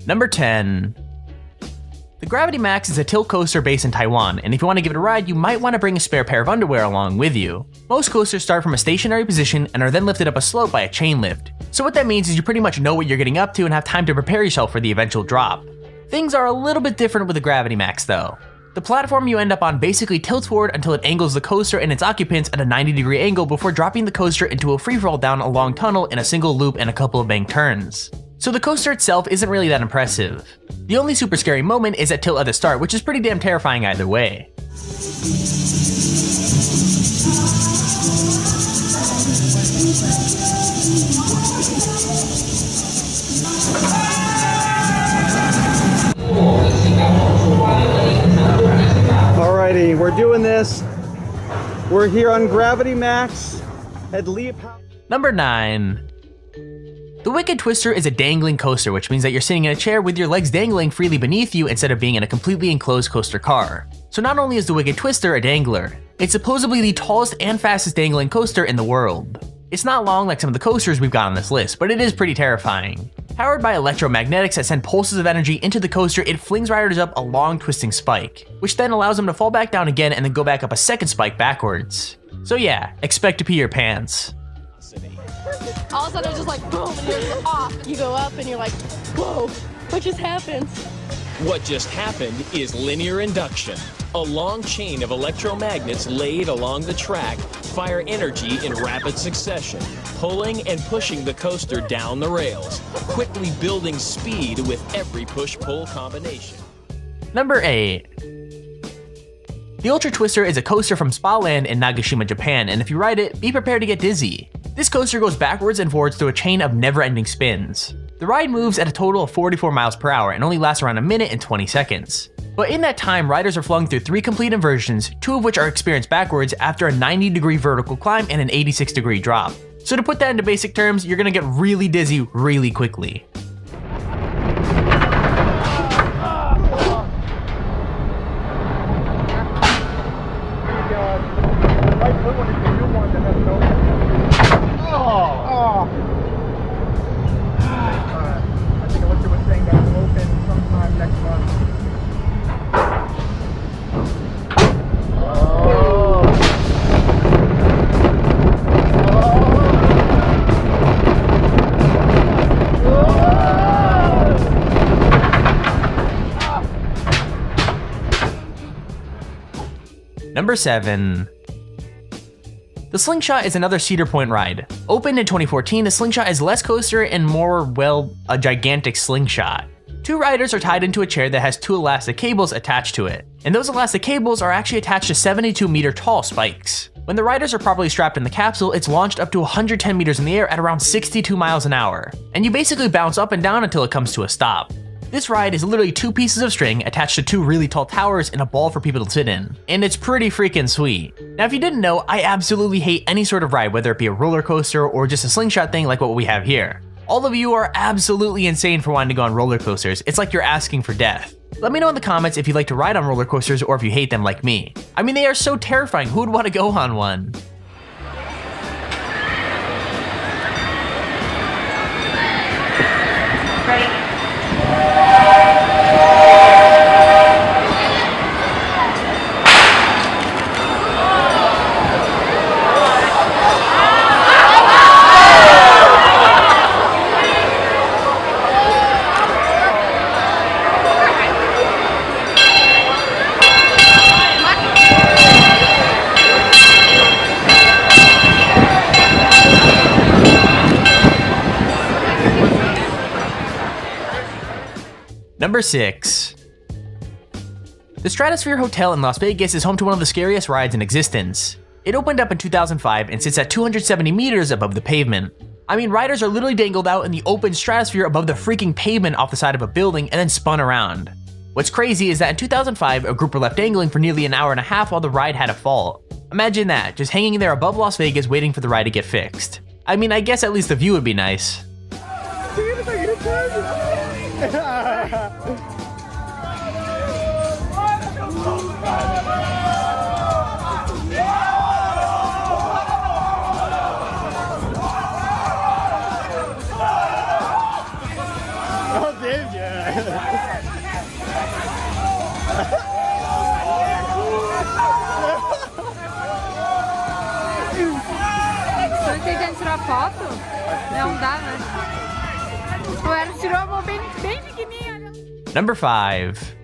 Number 10. The Gravity Max is a tilt coaster based in Taiwan, and if you want to give it a ride, you might want to bring a spare pair of underwear along with you. Most coasters start from a stationary position and are then lifted up a slope by a chain lift. So what that means is you pretty much know what you're getting up to and have time to prepare yourself for the eventual drop. Things are a little bit different with the Gravity Max though. The platform you end up on basically tilts forward until it angles the coaster and its occupants at a 90-degree angle before dropping the coaster into a freefall down a long tunnel in a single loop and a couple of bank turns. So the coaster itself isn't really that impressive. The only super scary moment is at tilt at the start, which is pretty damn terrifying either way. Alrighty, we're doing this. We're here on Gravity Max at Leap. Number 9. The Wicked Twister is a dangling coaster, which means that you're sitting in a chair with your legs dangling freely beneath you instead of being in a completely enclosed coaster car. So not only is the Wicked Twister a dangler, it's supposedly the tallest and fastest dangling coaster in the world. It's not long like some of the coasters we've got on this list, but it is pretty terrifying. Powered by electromagnetics that send pulses of energy into the coaster, it flings riders up a long twisting spike, which then allows them to fall back down again and then go back up a second spike backwards. So yeah, expect to pee your pants. All of a sudden it was just like boom and you're just off. You go up and you're like, whoa, what just happened? What just happened is linear induction. A long chain of electromagnets laid along the track fire energy in rapid succession, pulling and pushing the coaster down the rails, quickly building speed with every push-pull combination. Number 8. The Ultra Twister is a coaster from Spa Land in Nagashima, Japan, and if you ride it, be prepared to get dizzy. This coaster goes backwards and forwards through a chain of never-ending spins. The ride moves at a total of 44 miles per hour and only lasts around a minute and 20 seconds. But in that time, riders are flung through 3 complete inversions, 2 of which are experienced backwards after a 90-degree vertical climb and an 86-degree drop. So to put that into basic terms, you're gonna get really dizzy really quickly. Number 7. The Slingshot is another Cedar Point ride. Opened in 2014, the Slingshot is less coaster and more, well, a gigantic slingshot. 2 riders are tied into a chair that has 2 elastic cables attached to it, and those elastic cables are actually attached to 72-meter tall spikes. When the riders are properly strapped in the capsule, it's launched up to 110 meters in the air at around 62 miles an hour, and you basically bounce up and down until it comes to a stop. This ride is literally 2 pieces of string attached to 2 really tall towers and a ball for people to sit in, and it's pretty freaking sweet. Now if you didn't know, I absolutely hate any sort of ride, whether it be a roller coaster or just a slingshot thing like what we have here. All of you are absolutely insane for wanting to go on roller coasters. It's like you're asking for death. Let me know in the comments if you like to ride on roller coasters or if you hate them like me. I mean, they are so terrifying. Who would want to go on one? Ready? Number 6. The Stratosphere Hotel in Las Vegas is home to one of the scariest rides in existence. It opened up in 2005 and sits at 270 meters above the pavement. I mean, riders are literally dangled out in the open stratosphere above the freaking pavement off the side of a building and then spun around. What's crazy is that in 2005, a group were left dangling for nearly an hour and a half while the ride had a fault. Imagine that, just hanging there above Las Vegas waiting for the ride to get fixed. I mean, I guess at least the view would be nice. Oh, did ya? Tô tentando tirar foto? Não dá, né? O Eros tirou a mão bem pequenininha. Number 5.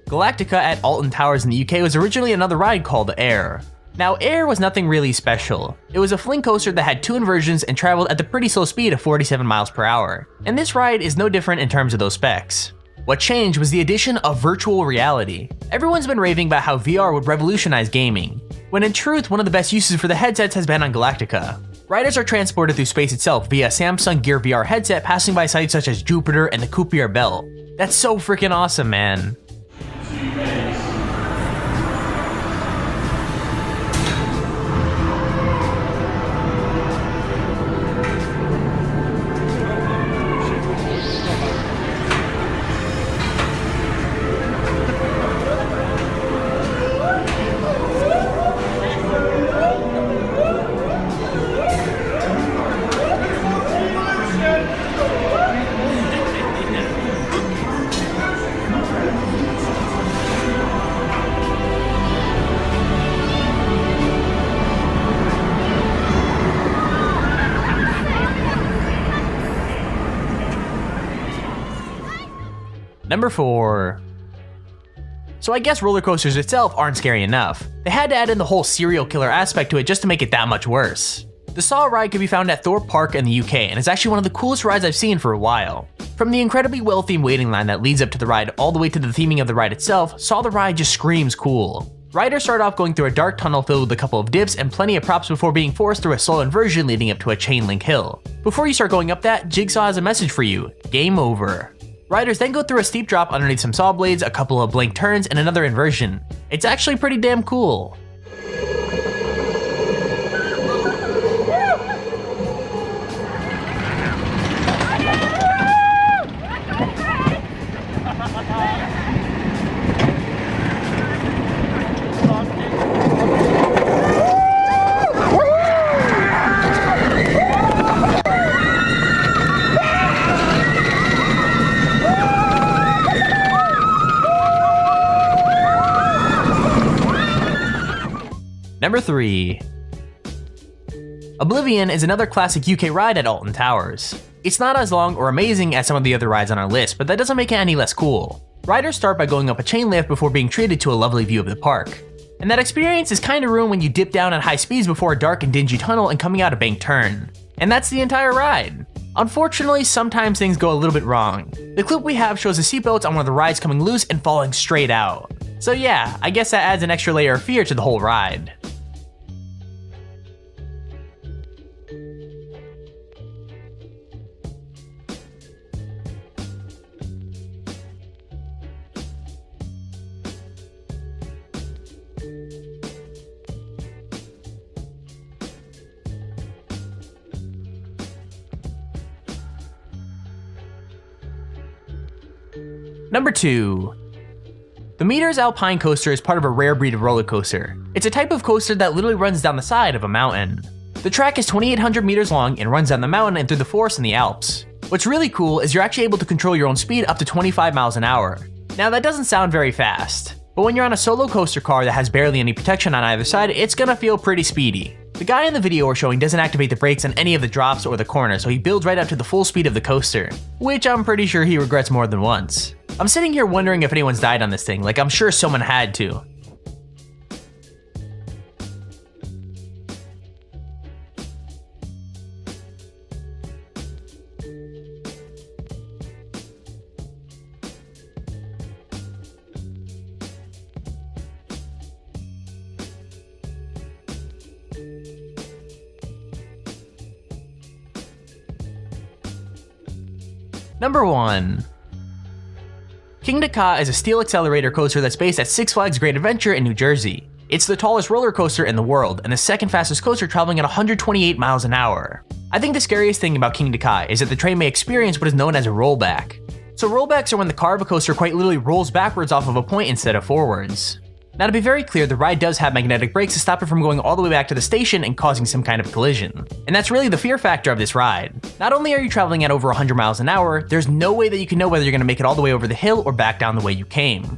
Galactica at Alton Towers in the UK was originally another ride called Air. Now, Air was nothing really special. It was a fling coaster that had 2 inversions and traveled at the pretty slow speed of 47 miles per hour. And this ride is no different in terms of those specs. What changed was the addition of virtual reality. Everyone's been raving about how VR would revolutionize gaming, when in truth, one of the best uses for the headsets has been on Galactica. Riders are transported through space itself via a Samsung Gear VR headset, passing by sites such as Jupiter and the Kuiper Belt. That's so freaking awesome, man. Number 4. So I guess roller coasters itself aren't scary enough. They had to add in the whole serial killer aspect to it just to make it that much worse. The Saw ride can be found at Thorpe Park in the UK and is actually one of the coolest rides I've seen for a while. From the incredibly well-themed waiting line that leads up to the ride all the way to the theming of the ride itself, Saw the ride just screams cool. Riders start off going through a dark tunnel filled with a couple of dips and plenty of props before being forced through a slow inversion leading up to a chain link hill. Before you start going up that, Jigsaw has a message for you: game over. Riders then go through a steep drop underneath some saw blades, a couple of blank turns, and another inversion. It's actually pretty damn cool. Number 3. Oblivion is another classic UK ride at Alton Towers. It's not as long or amazing as some of the other rides on our list, but that doesn't make it any less cool. Riders start by going up a chain lift before being treated to a lovely view of the park. And that experience is kinda ruined when you dip down at high speeds before a dark and dingy tunnel and coming out a banked turn. And that's the entire ride. Unfortunately, sometimes things go a little bit wrong. The clip we have shows the seatbelts on one of the rides coming loose and falling straight out. So yeah, I guess that adds an extra layer of fear to the whole ride. Number 2. The Meters Alpine Coaster is part of a rare breed of roller coaster. It's a type of coaster that literally runs down the side of a mountain. The track is 2,800 meters long and runs down the mountain and through the forest in the Alps. What's really cool is you're actually able to control your own speed up to 25 miles an hour. Now that doesn't sound very fast, but when you're on a solo coaster car that has barely any protection on either side, it's gonna feel pretty speedy. The guy in the video we're showing doesn't activate the brakes on any of the drops or the corners, so he builds right up to the full speed of the coaster, which I'm pretty sure he regrets more than once. I'm sitting here wondering if anyone's died on this thing, like I'm sure someone had to. Number 1. Kingda Ka is a steel accelerator coaster that's based at Six Flags Great Adventure in New Jersey. It's the tallest roller coaster in the world and the second fastest coaster, traveling at 128 miles an hour. I think the scariest thing about Kingda Ka is that the train may experience what is known as a rollback. So rollbacks are when the car of a coaster quite literally rolls backwards off of a point instead of forwards. Now to be very clear, the ride does have magnetic brakes to stop it from going all the way back to the station and causing some kind of collision. And that's really the fear factor of this ride. Not only are you traveling at over 100 miles an hour, there's no way that you can know whether you're going to make it all the way over the hill or back down the way you came.